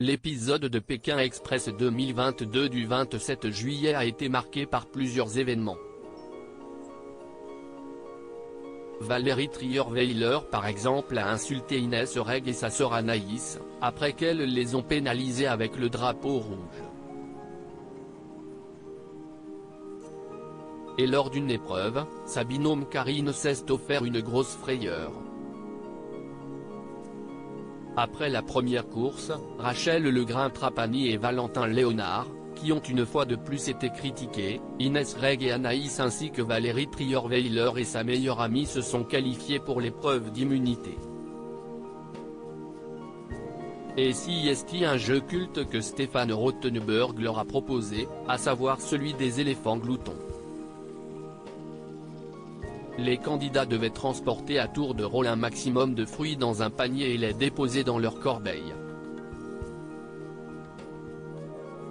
L'épisode de Pékin Express 2022 du 27 juillet a été marqué par plusieurs événements. Valérie Trierweiler par exemple a insulté Inès Reg et sa sœur Anaïs, après qu'elles les ont pénalisées avec le drapeau rouge. Et lors d'une épreuve, sa binôme Karine s'est offert une grosse frayeur. Après la première course, Rachel Legrin-Trapani et Valentin Léonard, qui ont une fois de plus été critiqués, Inès Reg et Anaïs ainsi que Valérie Trierweiler et sa meilleure amie se sont qualifiés pour l'épreuve d'immunité. Et si est un jeu culte que Stéphane Rothenberg leur a proposé, à savoir celui des éléphants gloutons. Les candidats devaient transporter à tour de rôle un maximum de fruits dans un panier et les déposer dans leur corbeille.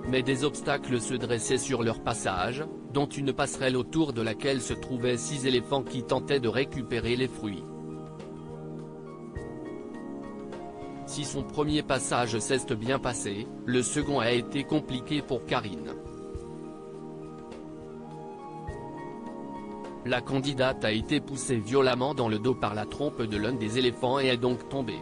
Mais des obstacles se dressaient sur leur passage, dont une passerelle autour de laquelle se trouvaient 6 éléphants qui tentaient de récupérer les fruits. Si son premier passage s'est bien passé, le second a été compliqué pour Karine. La candidate a été poussée violemment dans le dos par la trompe de l'un des éléphants et est donc tombée.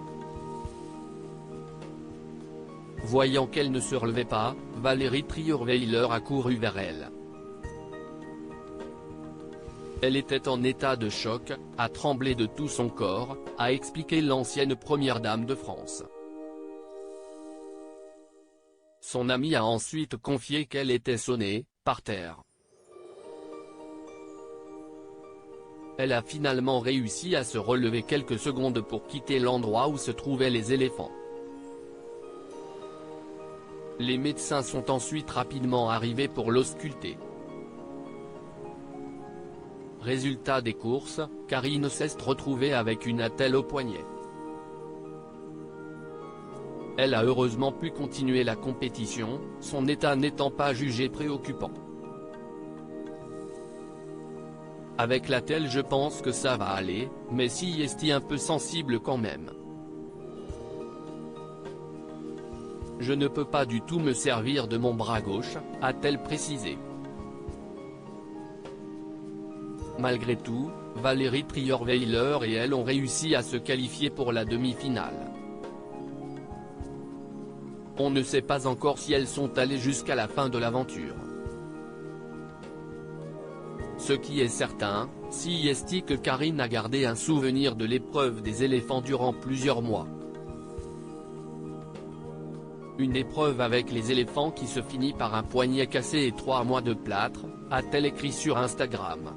Voyant qu'elle ne se relevait pas, Valérie Trierweiler a couru vers elle. Elle était en état de choc, a tremblé de tout son corps, a expliqué l'ancienne première dame de France. Son amie a ensuite confié qu'elle était sonnée, par terre. Elle a finalement réussi à se relever quelques secondes pour quitter l'endroit où se trouvaient les éléphants. Les médecins sont ensuite rapidement arrivés pour l'ausculter. Résultat des courses, Karine s'est retrouvée avec une attelle au poignet. Elle a heureusement pu continuer la compétition, son état n'étant pas jugé préoccupant. Avec l'attelle je pense que ça va aller, mais si est un peu sensible quand même. Je ne peux pas du tout me servir de mon bras gauche, a-t-elle précisé. Malgré tout, Valérie Trierweiler et elle ont réussi à se qualifier pour la demi-finale. On ne sait pas encore si elles sont allées jusqu'à la fin de l'aventure. Ce qui est certain, si est que Karine a gardé un souvenir de l'épreuve des éléphants durant plusieurs mois. Une épreuve avec les éléphants qui se finit par un poignet cassé et 3 mois de plâtre, a-t-elle écrit sur Instagram.